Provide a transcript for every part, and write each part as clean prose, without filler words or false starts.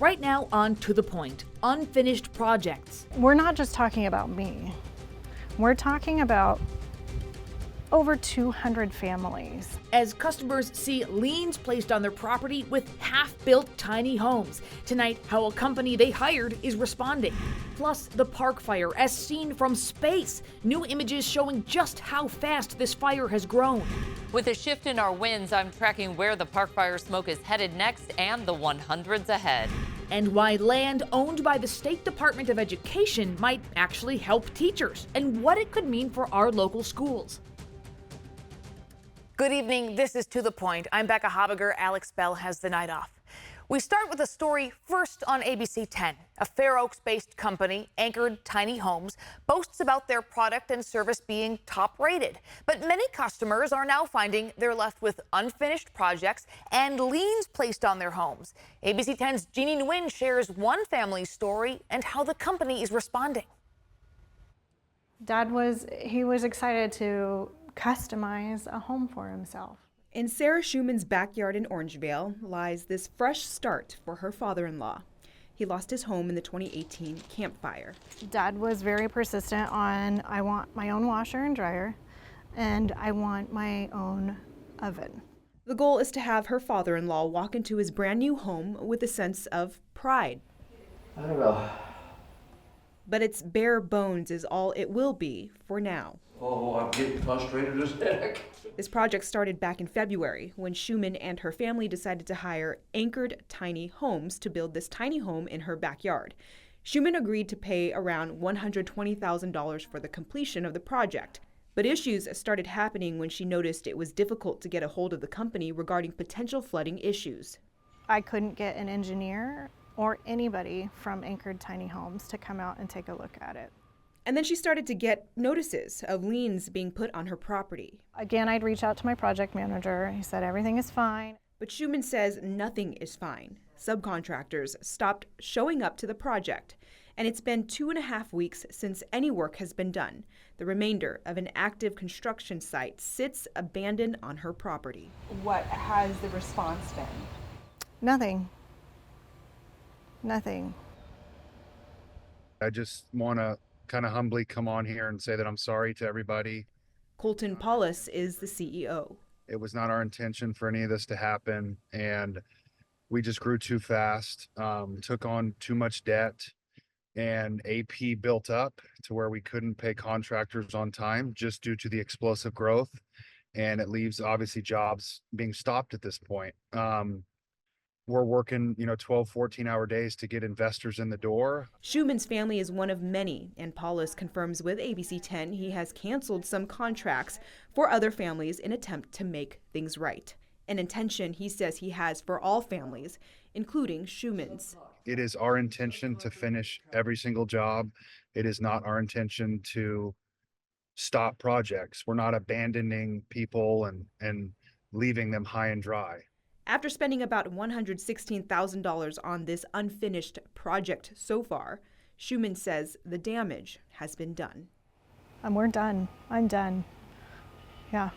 Right now, on To the Point, unfinished projects. We're not just talking about me. We're talking about over 200 families. As customers see liens placed on their property with half-built tiny homes. Tonight, how a company they hired is responding. Plus, the Park Fire as seen from space. New images showing just how fast this fire has grown. With a shift in our winds, I'm tracking where the Park Fire smoke is headed next and the 100s ahead. And why land owned by the State Department of Education might actually help teachers, and what it could mean for our local schools. Good evening, this is To the Point. I'm Becca Habiger. Alex Bell has the night off. We start with a story first on ABC 10. A Fair Oaks-based company, Anchored Tiny Homes, boasts about their product and service being top rated. But many customers are now finding they're left with unfinished projects and liens placed on their homes. ABC 10's Jeannie Nguyen shares one family's story and how the company is responding. Dad was excited to customize a home for himself. In Sarah Schumann's backyard in Orangevale lies this fresh start for her father-in-law. He lost his home in the 2018 Camp Fire. Dad was very persistent on, I want my own washer and dryer, and I want my own oven. The goal is to have her father-in-law walk into his brand new home with a sense of pride. I don't know. But its bare bones is all it will be for now. Oh, I'm getting frustrated as heck. This project started back in February when Schumann and her family decided to hire Anchored Tiny Homes to build this tiny home in her backyard. Schumann agreed to pay around $120,000 for the completion of the project. But issues started happening when she noticed it was difficult to get a hold of the company regarding potential flooding issues. I couldn't get an engineer or anybody from Anchored Tiny Homes to come out and take a look at it. And then she started to get notices of liens being put on her property. Again, I'd reach out to my project manager. He said everything is fine. But Schumann says nothing is fine. Subcontractors stopped showing up to the project. And it's been 2.5 weeks since any work has been done. The remainder of an active construction site sits abandoned on her property. What has the response been? Nothing. Nothing. I just want to kind of humbly come on here and say that I'm sorry to everybody. Colton Paulus is the CEO. It was not our intention for any of this to happen, and we just grew too fast, took on too much debt, and AP built up to where we couldn't pay contractors on time just due to the explosive growth, and it leaves obviously jobs being stopped at this point. We're working, 12, 14-hour days to get investors in the door. Schumann's family is one of many, and Paulus confirms with ABC 10 he has canceled some contracts for other families in attempt to make things right. An intention he says he has for all families, including Schumann's. It is our intention to finish every single job. It is not our intention to stop projects. We're not abandoning people and leaving them high and dry. After spending about $116,000 on this unfinished project so far, Schumann says the damage has been done. We're done. I'm done. Yeah.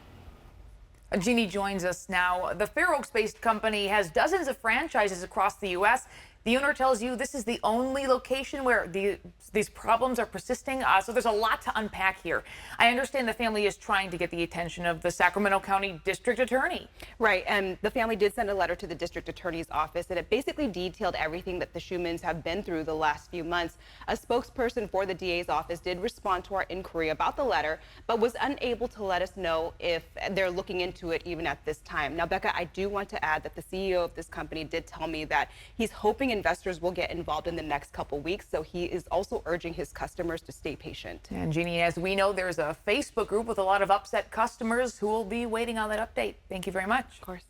Jeannie joins us now. The Fair Oaks-based company has dozens of franchises across the U.S. The owner tells you this is the only location where these problems are persisting. So there's a lot to unpack here. I understand the family is trying to get the attention of the Sacramento County District Attorney. Right, and the family did send a letter to the district attorney's office, and it basically detailed everything that the Schumanns have been through the last few months. A spokesperson for the DA's office did respond to our inquiry about the letter, but was unable to let us know if they're looking into it even at this time. Now, Becca, I do want to add that the CEO of this company did tell me that he's hoping investors will get involved in the next couple weeks, so he is also urging his customers to stay patient. And Jeannie, as we know, there's a Facebook group with a lot of upset customers who will be waiting on that update. Thank you very much. Of course.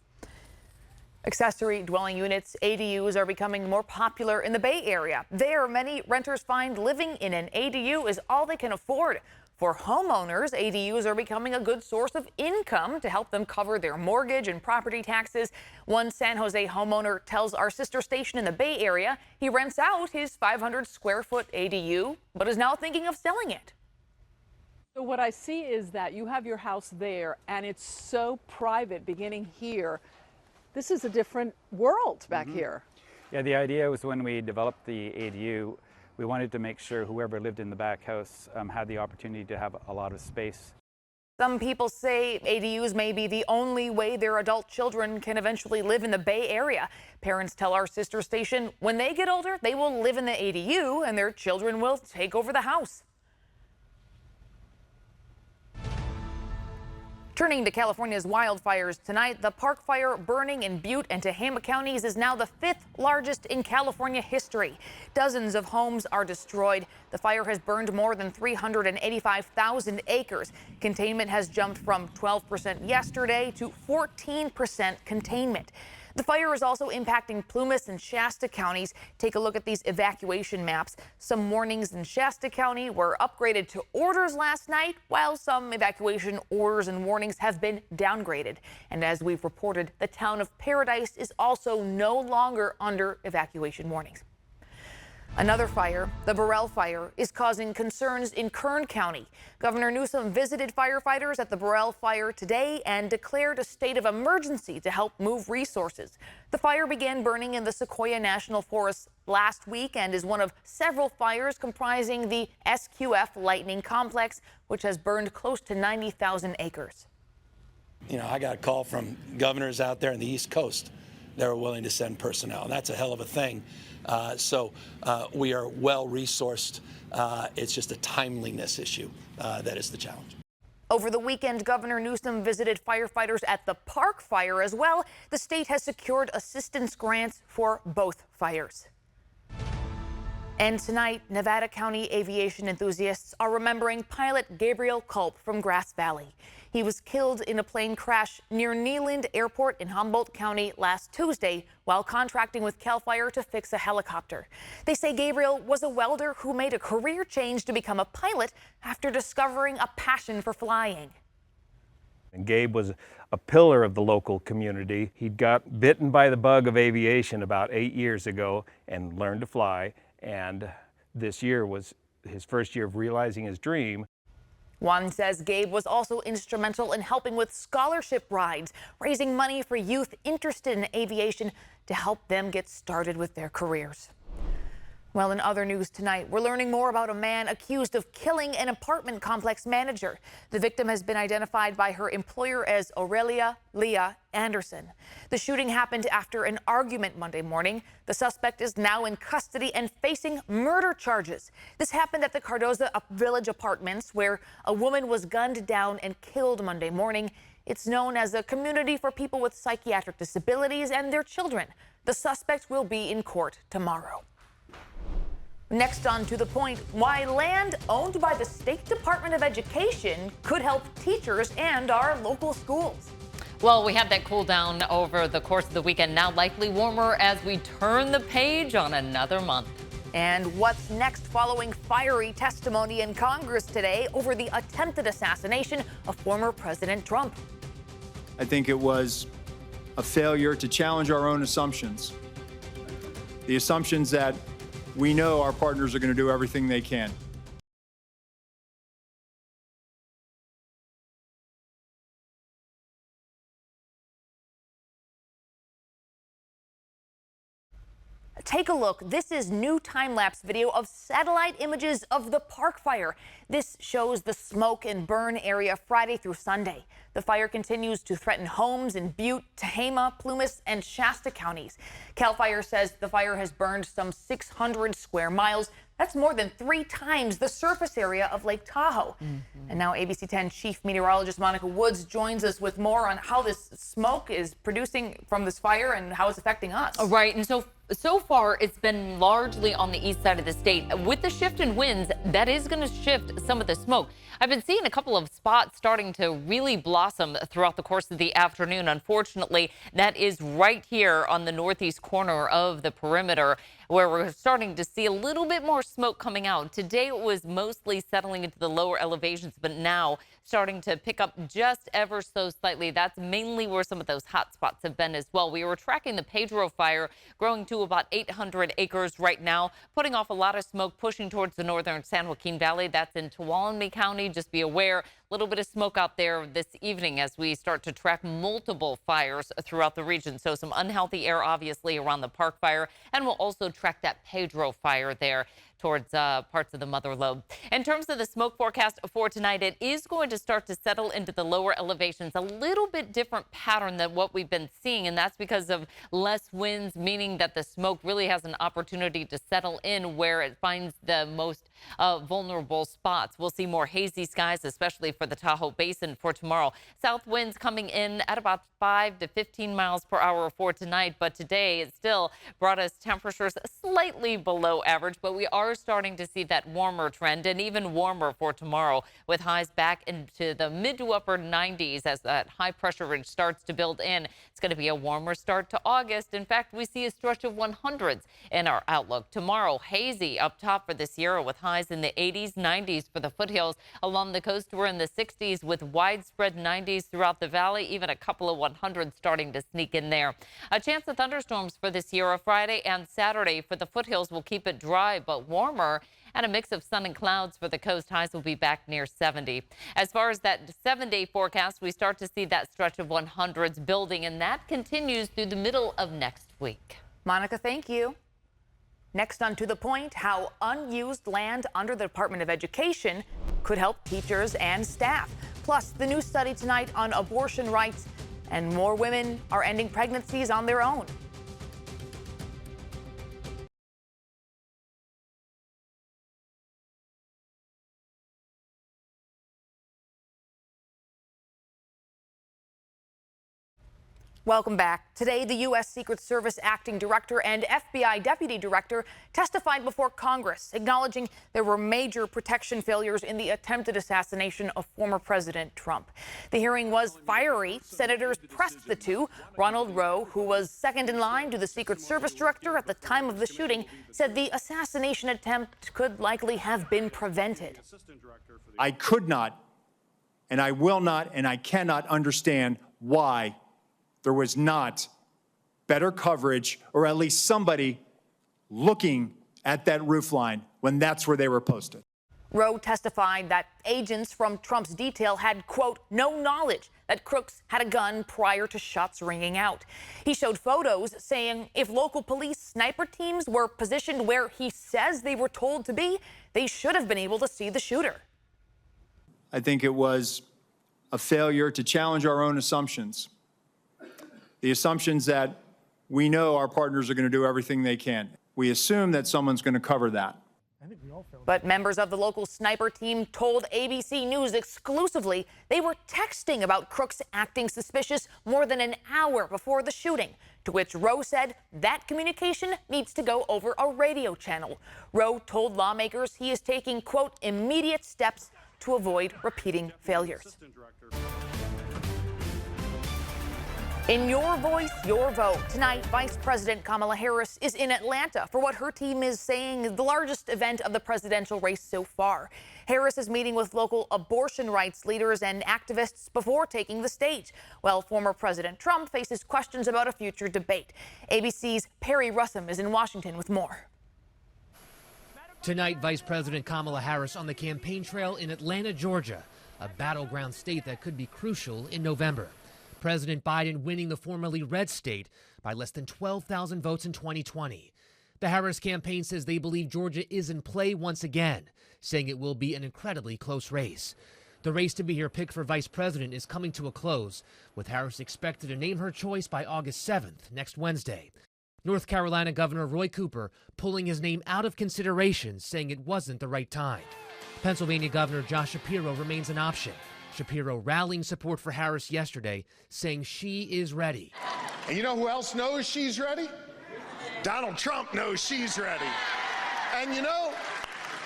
Accessory dwelling units, ADUs, are becoming more popular in the Bay Area. There, many renters find living in an ADU is all they can afford. For homeowners, ADUs are becoming a good source of income to help them cover their mortgage and property taxes. One San Jose homeowner tells our sister station in the Bay Area he rents out his 500-square-foot ADU, but is now thinking of selling it. So what I see is that you have your house there, and it's so private beginning here. This is a different world back here. Yeah, the idea was when we developed the ADU, we wanted to make sure whoever lived in the back house had the opportunity to have a lot of space. Some people say ADUs may be the only way their adult children can eventually live in the Bay Area. Parents tell our sister station when they get older, they will live in the ADU and their children will take over the house. Turning to California's wildfires tonight, the Park Fire burning in Butte and Tehama counties is now the 5th largest in California history. Dozens of homes are destroyed. The fire has burned more than 385,000 acres. Containment has jumped from 12% yesterday to 14% containment. The fire is also impacting Plumas and Shasta counties. Take a look at these evacuation maps. Some warnings in Shasta County were upgraded to orders last night, while some evacuation orders and warnings have been downgraded. And as we've reported, the town of Paradise is also no longer under evacuation warnings. Another fire, the Burrell Fire, is causing concerns in Kern County. Governor Newsom visited firefighters at the Burrell Fire today and declared a state of emergency to help move resources. The fire began burning in the Sequoia National Forest last week and is one of several fires comprising the SQF Lightning Complex, which has burned close to 90,000 acres. You know, I got a call from governors out there in the East Coast that were willing to send personnel, and that's a hell of a thing. So we are well resourced. It's just a timeliness issue that is the challenge. Over the weekend, Governor Newsom visited firefighters at the Park Fire as well. The state has secured assistance grants for both fires. And tonight, Nevada County aviation enthusiasts are remembering pilot Gabriel Culp from Grass Valley. He was killed in a plane crash near Neyland Airport in Humboldt County last Tuesday while contracting with CAL FIRE to fix a helicopter. They say Gabriel was a welder who made a career change to become a pilot after discovering a passion for flying. And Gabe was a pillar of the local community. He got bitten by the bug of aviation about 8 years ago and learned to fly. And this year was his first year of realizing his dream. Juan says Gabe was also instrumental in helping with scholarship rides, raising money for youth interested in aviation to help them get started with their careers. Well, in other news tonight, we're learning more about a man accused of killing an apartment complex manager. The victim has been identified by her employer as Aurelia Leah Anderson. The shooting happened after an argument Monday morning. The suspect is now in custody and facing murder charges. This happened at the Cardoza Village Apartments, where a woman was gunned down and killed Monday morning. It's known as a community for people with psychiatric disabilities and their children. The suspect will be in court tomorrow. Next on To The Point, why land owned by the State Department of Education could help teachers and our local schools. Well, we had that cool down over the course of the weekend, now likely warmer as we turn the page on another month. And what's next following fiery testimony in Congress today over the attempted assassination of former President Trump. I think it was a failure to challenge our own assumptions. The assumptions that we know our partners are going to do everything they can. Take a look. This is new time-lapse video of satellite images of the Park Fire. This shows the smoke and burn area Friday through Sunday. The fire continues to threaten homes in Butte, Tehama, Plumas, and Shasta counties. CAL FIRE says the fire has burned some 600 square miles. That's more than 3 times the surface area of Lake Tahoe. And now ABC 10 Chief Meteorologist Monica Woods joins us with more on how this smoke is producing from this fire and how it's affecting us. Right, and so far it's been largely on the east side of the state. With the shift in winds, that is going to shift some of the smoke. I've been seeing a couple of spots starting to really blossom throughout the course of the afternoon. Unfortunately, that is right here on the northeast corner of the perimeter, where we're starting to see a little bit more smoke coming out. Today it was mostly settling into the lower elevations, but now starting to pick up just ever so slightly. That's mainly where some of those hot spots have been as well. We were tracking the Pedro fire growing to about 800 acres right now, putting off a lot of smoke pushing towards the northern San Joaquin Valley. That's in Tuolumne County. Just be aware, little bit of smoke out there this evening as we start to track multiple fires throughout the region. So some unhealthy air, obviously, around the Park fire, and we'll also track that Pedro fire there towards parts of the Mother Lobe. In terms of the smoke forecast for tonight, it is going to start to settle into the lower elevations, a little bit different pattern than what we've been seeing, and that's because of less winds, meaning that the smoke really has an opportunity to settle in where it finds the most vulnerable spots. We'll see more hazy skies, especially for the Tahoe Basin for tomorrow. South winds coming in at about 5 to 15 miles per hour for tonight, but today it still brought us temperatures slightly below average, but we are starting to see that warmer trend, and even warmer for tomorrow, with highs back into the mid to upper 90s as that high pressure ridge starts to build in. It's going to be a warmer start to August. In fact, we see a stretch of 100s in our outlook. Tomorrow, hazy up top for the Sierra with highs in the 80s, 90s for the foothills. Along the coast, we're in the 60s with widespread 90s throughout the valley, even a couple of 100s starting to sneak in there. A chance of thunderstorms for the Sierra Friday and Saturday. For the foothills, we'll keep it dry but warmer, and a mix of sun and clouds for the coast. Highs will be back near 70. As far as that 7-day forecast, we start to see that stretch of 100s building, and that continues through the middle of next week. Monica, thank you. Next on To The Point, how unused land under the Department of Education could help teachers and staff. Plus, the new study tonight on abortion rights, and more women are ending pregnancies on their own. Welcome back. Today, the U.S. Secret Service acting director and FBI deputy director testified before Congress, acknowledging there were major protection failures in the attempted assassination of former President Trump. The hearing was fiery. Senators pressed the two. Ronald Rowe, who was second in line to the Secret Service director at the time of the shooting, said the assassination attempt could likely have been prevented. I could not, and I will not, and I cannot understand why there was not better coverage, or at least somebody looking at that roofline when that's where they were posted. Rowe testified that agents from Trump's detail had, quote, no knowledge that Crooks had a gun prior to shots ringing out. He showed photos saying if local police sniper teams were positioned where he says they were told to be, they should have been able to see the shooter. I think it was a failure to challenge our own assumptions. The assumptions that we know our partners are going to do everything they can. We assume that someone's going to cover that. But members of the local sniper team told ABC News exclusively they were texting about Crooks acting suspicious more than an hour before the shooting, to which Rowe said that communication needs to go over a radio channel. Rowe told lawmakers he is taking, quote, immediate steps to avoid repeating failures. In Your Voice, Your Vote, tonight, Vice President Kamala Harris is in Atlanta for what her team is saying is the largest event of the presidential race so far. Harris is meeting with local abortion rights leaders and activists before taking the stage, while former President Trump faces questions about a future debate. ABC's Perry Russum is in Washington with more. Tonight, Vice President Kamala Harris on the campaign trail in Atlanta, Georgia, a battleground state that could be crucial in November. President Biden winning the formerly red state by less than 12,000 votes in 2020. The Harris campaign says they believe Georgia is in play once again, saying it will be an incredibly close race. The race to be her pick for vice president is coming to a close, with Harris expected to name her choice by August 7th, next Wednesday. North Carolina Governor Roy Cooper pulling his name out of consideration, saying it wasn't the right time. Pennsylvania Governor Josh Shapiro remains an option. Shapiro rallying support for Harris yesterday, saying she is ready. And you know who else knows she's ready? Donald Trump knows she's ready. And you know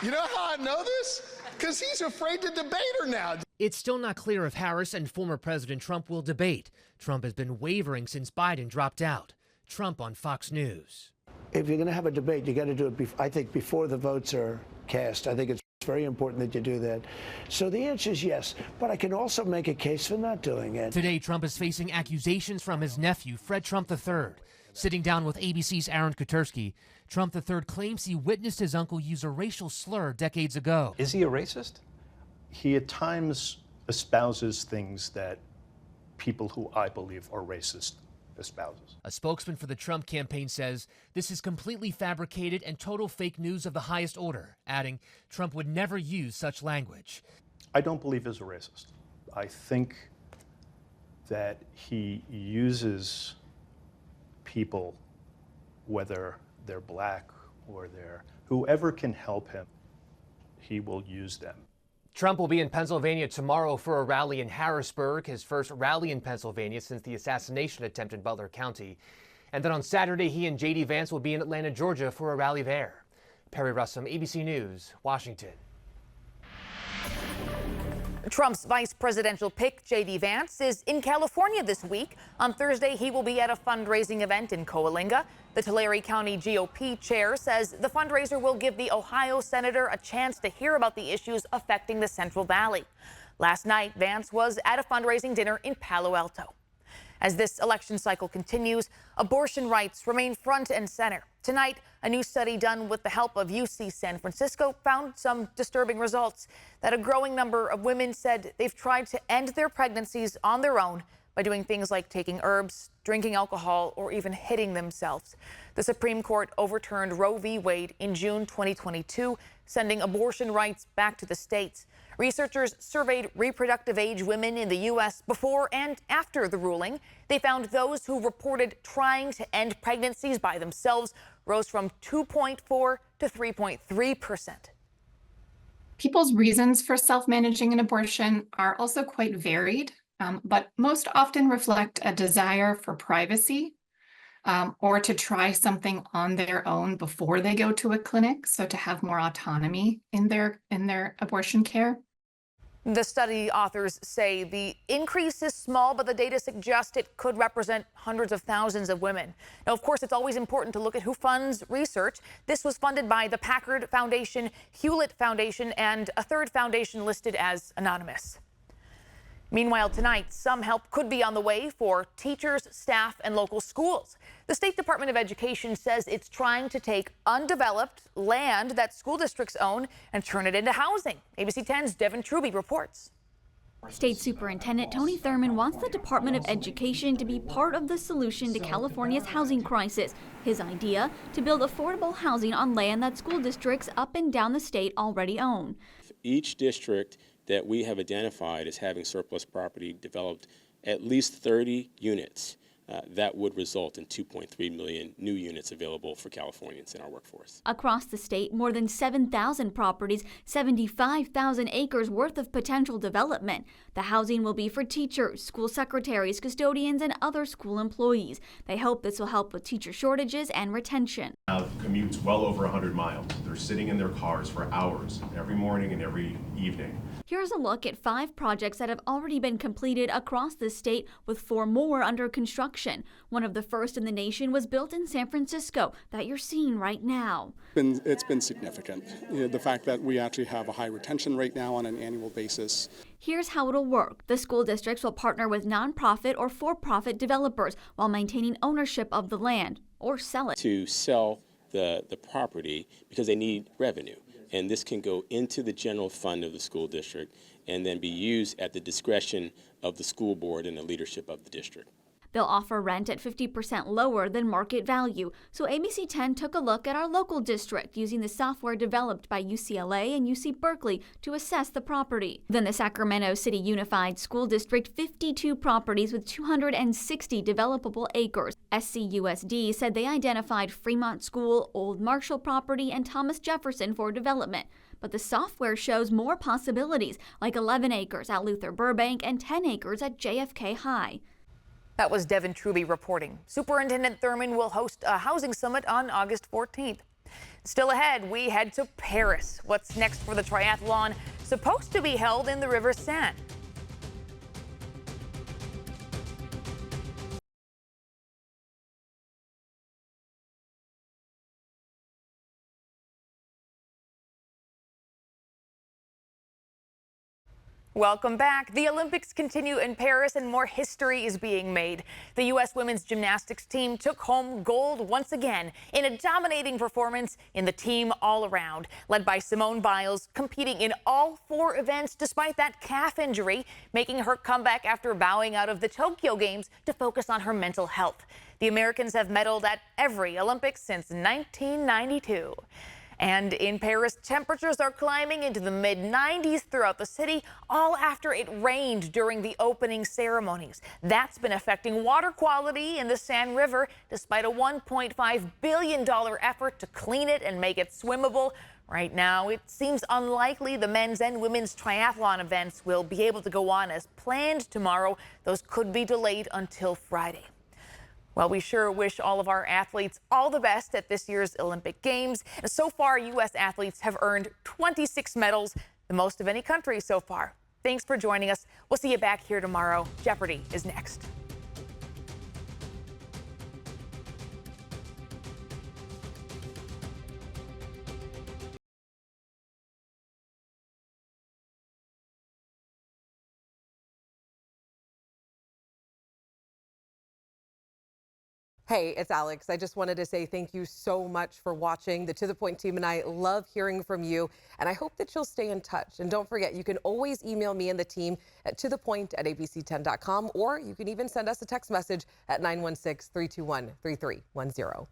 how I know this? Because he's afraid to debate her now. It's still not clear if Harris and former President Trump will debate. Trump has been wavering since Biden dropped out. Trump on Fox News. If you're going to have a debate, you got to do it, I think, before the votes are cast. I think it's very important that you do that. So the answer is yes, but I can also make a case for not doing it. Today, Trump is facing accusations from his nephew, Fred Trump III. Sitting down with ABC's Aaron Katersky, Trump III claims he witnessed his uncle use a racial slur decades ago. Is he a racist? He at times espouses things that people who I believe are racist espouses. A spokesman for the Trump campaign says this is completely fabricated and total fake news of the highest order, adding Trump would never use such language. I don't believe he's a racist. I think that he uses people, whether they're black or they're whoever can help him, he will use them. Trump will be in Pennsylvania tomorrow for a rally in Harrisburg, his first rally in Pennsylvania since the assassination attempt in Butler County. And then on Saturday, he and J.D. Vance will be in Atlanta, Georgia for a rally there. Perry Russum, ABC News, Washington. Trump's vice presidential pick, J.D. Vance, is in California this week. On Thursday, he will be at a fundraising event in Coalinga. The Tulare County GOP chair says the fundraiser will give the Ohio senator a chance to hear about the issues affecting the Central Valley. Last night, Vance was at a fundraising dinner in Palo Alto. As this election cycle continues, abortion rights remain front and center. Tonight, a new study done with the help of UC San Francisco found some disturbing results, that a growing number of women said they've tried to end their pregnancies on their own by doing things like taking herbs, drinking alcohol, or even hitting themselves. The Supreme Court overturned Roe v. Wade in June 2022, sending abortion rights back to the states. Researchers surveyed reproductive age women in the U.S. before and after the ruling. They found those who reported trying to end pregnancies by themselves rose from 2.4 to 3.3%. People's reasons for self-managing an abortion are also quite varied, but most often reflect a desire for privacy or to try something on their own before they go to a clinic, so to have more autonomy in their abortion care. The study authors say the increase is small, but the data suggest it could represent hundreds of thousands of women. Now, of course, it's always important to look at who funds research. This was funded by the Packard Foundation, Hewlett Foundation, and a third foundation listed as anonymous. Meanwhile, tonight, some help could be on the way for teachers, staff, and local schools. The State Department of Education says it's trying to take undeveloped land that school districts own and turn it into housing. ABC 10's Devin Truby reports. State Superintendent Tony Thurmond wants the Department of Education to be part of the solution to California's housing crisis. His idea, to build affordable housing on land that school districts up and down the state already own. Each district that we have identified as having surplus property developed at least 30 units. That would result in 2.3 million new units available for Californians in our workforce. Across the state, more than 7,000 properties, 75,000 acres worth of potential development. The housing will be for teachers, school secretaries, custodians, and other school employees. They hope this will help with teacher shortages and retention. Have commutes well over 100 miles. They're sitting in their cars for hours every morning and every evening. Here's a look at 5 projects that have already been completed across the state, with 4 more under construction. One of the first in the nation was built in San Francisco that you're seeing right now. It's been significant. The fact that we actually have a high retention rate now on an annual basis. Here's how it'll work. The school districts will partner with nonprofit or for-profit developers while maintaining ownership of the land, or sell it. To sell the property because they need revenue. And this can go into the general fund of the school district and then be used at the discretion of the school board and the leadership of the district. They'll offer rent at 50% lower than market value. So ABC 10 took a look at our local district using the software developed by UCLA and UC Berkeley to assess the property. Then the Sacramento City Unified School District, 52 properties with 260 developable acres. SCUSD said they identified Fremont School, Old Marshall property, and Thomas Jefferson for development. But the software shows more possibilities, like 11 acres at Luther Burbank and 10 acres at JFK High. That was Devin Truby reporting. Superintendent Thurmond will host a housing summit on August 14th. Still ahead, we head to Paris. What's next for the triathlon, supposed to be held in the River Seine? Welcome back. The Olympics continue in Paris and more history is being made. The U.S. women's gymnastics team took home gold once again in a dominating performance in the team all-around, led by Simone Biles, competing in all 4 events despite that calf injury, making her comeback after bowing out of the Tokyo Games to focus on her mental health. The Americans have medaled at every Olympics since 1992. And in Paris, temperatures are climbing into the mid-90s throughout the city, all after it rained during the opening ceremonies. That's been affecting water quality in the Seine River, despite a $1.5 billion effort to clean it and make it swimmable. Right now, it seems unlikely the men's and women's triathlon events will be able to go on as planned tomorrow. Those could be delayed until Friday. Well, we sure wish all of our athletes all the best at this year's Olympic Games. And so far, U.S. athletes have earned 26 medals, the most of any country so far. Thanks for joining us. We'll see you back here tomorrow. Jeopardy is next. Hey, it's Alex. I just wanted to say thank you so much for watching. The To The Point team and I love hearing from you, and I hope that you'll stay in touch. And don't forget, you can always email me and the team at tothepoint@abc10.com, or you can even send us a text message at 916-321-3310.